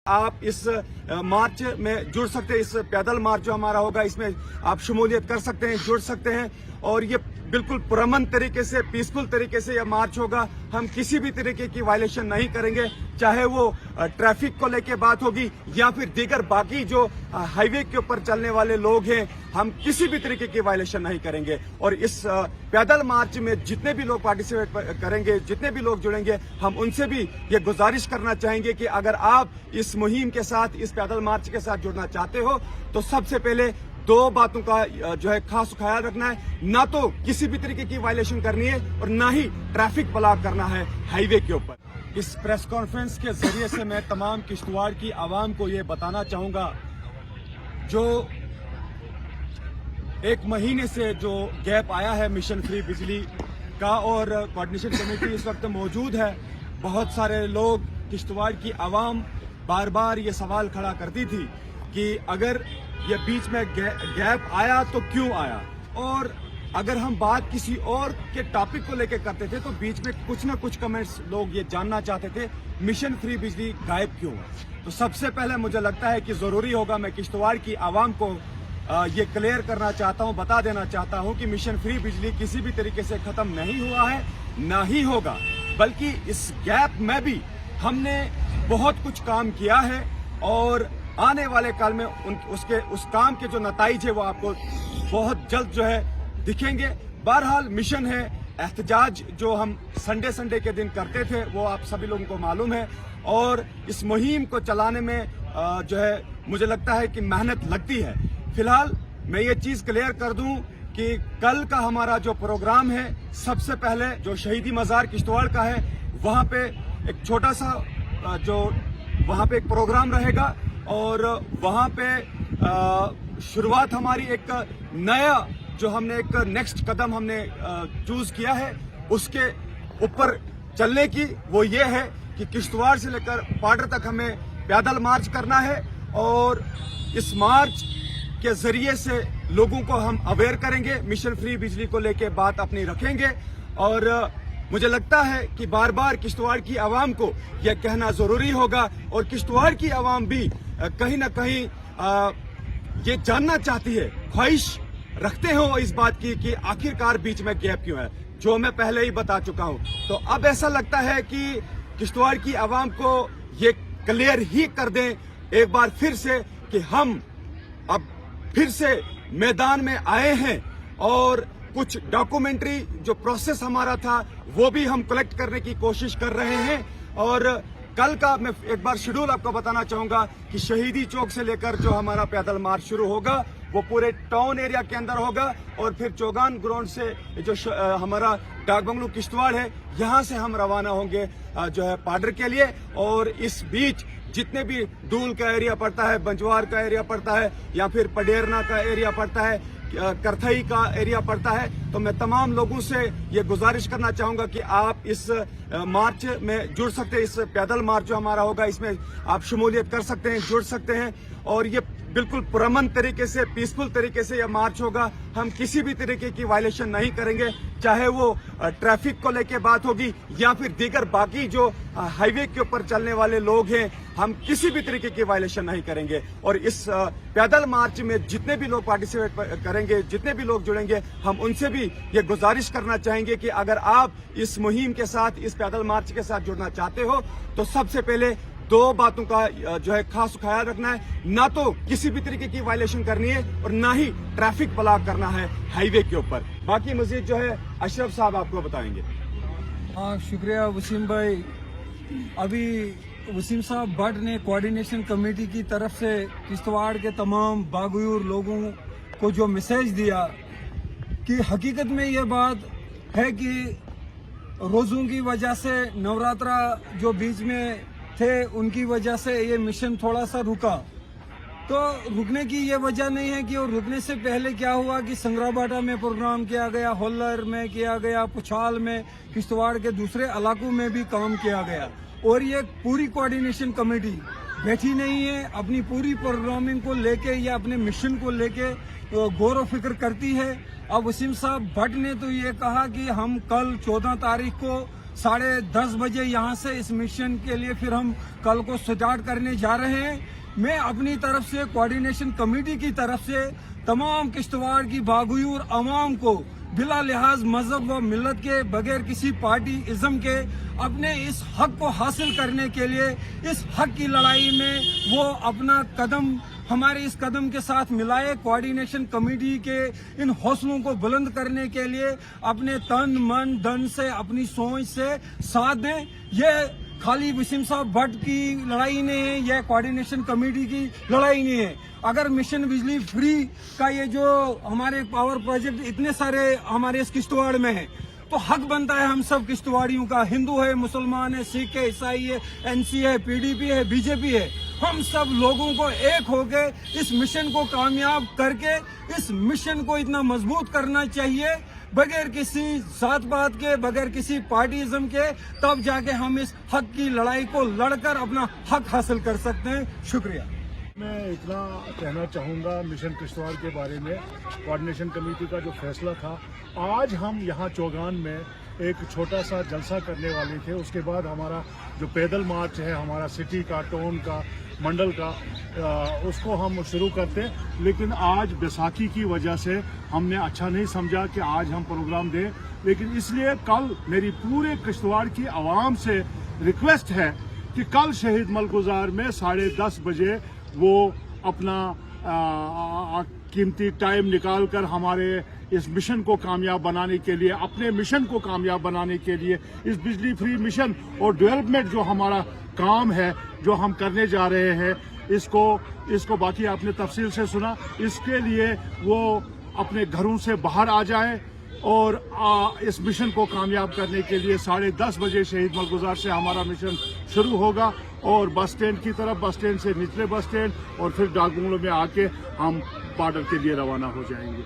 आप इस मार्च में जुड़ सकते हैं। इस पैदल मार्च जो हमारा होगा इसमें आप शमूलियत कर सकते हैं, जुड़ सकते हैं। और ये बिल्कुल पुरअमन तरीके से, पीसफुल तरीके से यह मार्च होगा। हम किसी भी तरीके की वायलेशन नहीं करेंगे, चाहे वो ट्रैफिक को लेके बात होगी या फिर दीगर बाकी जो हाईवे के ऊपर चलने वाले लोग हैं, हम किसी भी तरीके की वायलेशन नहीं करेंगे। और इस पैदल मार्च में जितने भी लोग पार्टिसिपेट करेंगे, जितने भी लोग जुड़ेंगे, हम उनसे भी ये गुजारिश करना चाहेंगे कि अगर आप इस मुहिम के साथ, इस पैदल मार्च के साथ जुड़ना चाहते हो तो सबसे पहले दो बातों का जो है खास ख्याल रखना है। ना तो किसी भी तरीके की वायलेशन करनी है और ना ही ट्रैफिक ब्लॉक करना है हाईवे के ऊपर। इस प्रेस कॉन्फ्रेंस के जरिए से मैं तमाम किश्तवाड़ की आवाम को ये बताना चाहूंगा, जो एक महीने से जो गैप आया है मिशन फ्री बिजली का और कोऑर्डिनेशन कमेटी इस वक्त मौजूद है। बहुत सारे लोग, किश्तवाड़ की आवाम बार बार ये सवाल खड़ा करती थी कि अगर ये बीच में गैप आया तो क्यों आया, और अगर हम बात किसी और के टॉपिक को लेकर करते थे तो बीच में कुछ ना कुछ कमेंट्स लोग ये जानना चाहते थे मिशन फ्री बिजली गायब क्यों है। तो सबसे पहले मुझे लगता है कि जरूरी होगा, मैं किश्तवाड़ की आवाम को ये क्लियर करना चाहता हूं, बता देना चाहता हूं कि मिशन फ्री बिजली किसी भी तरीके से खत्म नहीं हुआ है, ना ही होगा। बल्कि इस गैप में भी हमने बहुत कुछ काम किया है और आने वाले काल में उस काम के जो नताइज है वो आपको बहुत जल्द जो है दिखेंगे। बहरहाल मिशन है, एहतजाज जो हम संडे के दिन करते थे वो आप सभी लोगों को मालूम है। और इस मुहिम को चलाने में जो है मुझे लगता है कि मेहनत लगती है। फिलहाल मैं ये चीज क्लियर कर दूं कि कल का हमारा जो प्रोग्राम है, सबसे पहले जो शहीदी मजार किश्तवाड़ का है, वहां पे एक छोटा सा जो वहां पे एक प्रोग्राम रहेगा और वहां पे शुरुआत हमारी एक नया जो हमने एक नेक्स्ट कदम हमने चूज किया है उसके ऊपर चलने की, वो ये है कि किश्तवाड़ से लेकर पाडर तक हमें पैदल मार्च करना है और इस मार्च के जरिए से लोगों को हम अवेयर करेंगे, मिशन फ्री बिजली को लेके बात अपनी रखेंगे। और मुझे लगता है कि बार बार किश्तवाड़ की आवाम को यह कहना जरूरी होगा और किश्तवाड़ की आवाम भी कहीं ना कहीं ये जानना चाहती है, ख्वाहिश रखते हो इस बात की कि आखिरकार बीच में गैप क्यों है, जो मैं पहले ही बता चुका हूं। तो अब ऐसा लगता है कि किश्तवाड़ की आवाम को ये क्लियर ही कर दें एक बार फिर से कि हम अब फिर से मैदान में आए हैं और कुछ डॉक्यूमेंट्री जो प्रोसेस हमारा था वो भी हम कलेक्ट करने की कोशिश कर रहे हैं। और कल का मैं एक बार शेड्यूल आपको बताना चाहूंगा कि शहीदी चौक से लेकर जो हमारा पैदल मार्च शुरू होगा वो पूरे टाउन एरिया के अंदर होगा और फिर चौगान ग्राउंड से जो हमारा डाक बंगलू किश्तवाड़ है, यहाँ से हम रवाना होंगे जो है पाडर के लिए। और इस बीच जितने भी दूल का एरिया पड़ता है, बंजवार का एरिया पड़ता है या फिर पडेरना का एरिया पड़ता है, करथई का एरिया पड़ता है, तो मैं तमाम लोगों से ये गुजारिश करना चाहूंगा कि आप इस मार्च में जुड़ सकते हैं। इस पैदल मार्च जो हमारा होगा इसमें आप शमूलियत कर सकते हैं, जुड़ सकते हैं। और ये बिल्कुल पुरअमन तरीके से, पीसफुल तरीके से यह मार्च होगा। हम किसी भी तरीके की वायलेशन नहीं करेंगे, चाहे वो ट्रैफिक को लेके बात होगी या फिर दीगर बाकी जो हाईवे के ऊपर चलने वाले लोग हैं, हम किसी भी तरीके की वायलेशन नहीं करेंगे। और इस पैदल मार्च में जितने भी लोग पार्टिसिपेट करेंगे, जितने भी लोग जुड़ेंगे, हम उनसे भी ये गुजारिश करना चाहेंगे कि अगर आप इस मुहिम के साथ, इस पैदल मार्च के साथ जुड़ना चाहते हो तो सबसे पहले दो बातों का जो है खास ख्याल रखना है। ना तो किसी भी तरीके की वायलेशन करनी है और ना ही ट्रैफिक ब्लॉक करना है हाईवे के ऊपर। बाकी मजीद जो है अशरफ साहब आपको बताएंगे। हाँ, शुक्रिया वसीम भाई। अभी वसीम साहब भट्ट ने कोऑर्डिनेशन कमेटी की तरफ से किश्तवाड़ के तमाम बागूर लोगों को जो मैसेज दिया कि हकीकत में ये बात है कि रोज़ों की वजह से, नवरात्रा जो बीच में थे उनकी वजह से ये मिशन थोड़ा सा रुका। तो रुकने की ये वजह नहीं है कि, और रुकने से पहले क्या हुआ कि संग्राबाटा में प्रोग्राम किया गया, होल्लर में किया गया, पुछाल में, किश्तवाड़ के दूसरे इलाकों में भी काम किया गया। और ये पूरी कोऑर्डिनेशन कमेटी बैठी नहीं है, अपनी पूरी प्रोग्रामिंग को लेके या अपने मिशन को लेके गौर व फिक्र करती है। अब वसीम साहब भट्ट ने तो ये कहा कि हम कल 14 तारीख को 10:30 بجے یہاں سے اس مشن کے لیے پھر ہم کل کو سٹارٹ کرنے جا رہے ہیں. میں اپنی طرف سے کوارڈینیشن کمیٹی کی طرف سے تمام کشتواڑ کی باغیور عوام کو بلا لحاظ مذہب و ملت کے بغیر کسی پارٹی ازم کے اپنے اس حق کو حاصل کرنے کے لیے اس حق کی لڑائی میں وہ اپنا قدم ہمارے اس قدم کے ساتھ ملائے. کوارڈینیشن کمیٹی کے ان حوصلوں کو بلند کرنے کے لیے اپنے تن من دھن سے اپنی سوچ سے ساتھ دیں. یہ خالی وسیم صاحب بٹ کی لڑائی نہیں ہے, یہ کوارڈینیشن کمیٹی کی لڑائی نہیں ہے. اگر مشن بجلی فری کا یہ جو ہمارے پاور پروجیکٹ اتنے سارے ہمارے اس کشتواڑ میں ہیں تو حق بنتا ہے ہم سب کشتواڑیوں کا, ہندو ہے, مسلمان ہے, سکھ ہے, عیسائی ہے, NC ہے, PDP ہے, BJP ہے, ہم سب لوگوں کو ایک ہو کے اس مشن کو کامیاب کر کے اس مشن کو اتنا مضبوط کرنا چاہیے بغیر کسی ذات پات کے, بغیر کسی پارٹیزم کے. تب جا کے ہم اس حق کی لڑائی کو لڑ کر اپنا حق حاصل کر سکتے ہیں. شکریہ. میں اتنا کہنا چاہوں گا مشن کشتواڑ کے بارے میں. کوارڈینیشن کمیٹی کا جو فیصلہ تھا, آج ہم یہاں چوگان میں ایک چھوٹا سا جلسہ کرنے والے تھے. اس کے بعد ہمارا جو پیدل مارچ ہے ہمارا سٹی کا, ٹاؤن کا, منڈل کا, اس کو ہم شروع کرتے. لیکن آج بیساکھی کی وجہ سے ہم نے اچھا نہیں سمجھا کہ آج ہم پروگرام دیں. لیکن اس لیے کل میری پورے کشتواڑ کی عوام سے ریکویسٹ ہے کہ کل شہید ملکگزار میں 10:30 بجے وہ اپنا قیمتی ٹائم نکال کر ہمارے اس مشن کو کامیاب بنانے کے لیے, اپنے مشن کو کامیاب بنانے کے لیے, اس بجلی فری مشن اور ڈیولپمنٹ جو ہمارا کام ہے جو ہم کرنے جا رہے ہیں اس کو باقی آپ نے تفصیل سے سنا, اس کے لیے وہ اپنے گھروں سے باہر آ جائیں اور اس مشن کو کامیاب کرنے کے لیے 10:30 بجے شہید ملکگزار سے ہمارا مشن شروع ہوگا اور بس اسٹینڈ کی طرف, بس اسٹینڈ سے نچلے بس اسٹینڈ اور پھر ڈاک بنگلوں میں آ کے ہم بارڈر کے لیے روانہ ہو جائیں گے.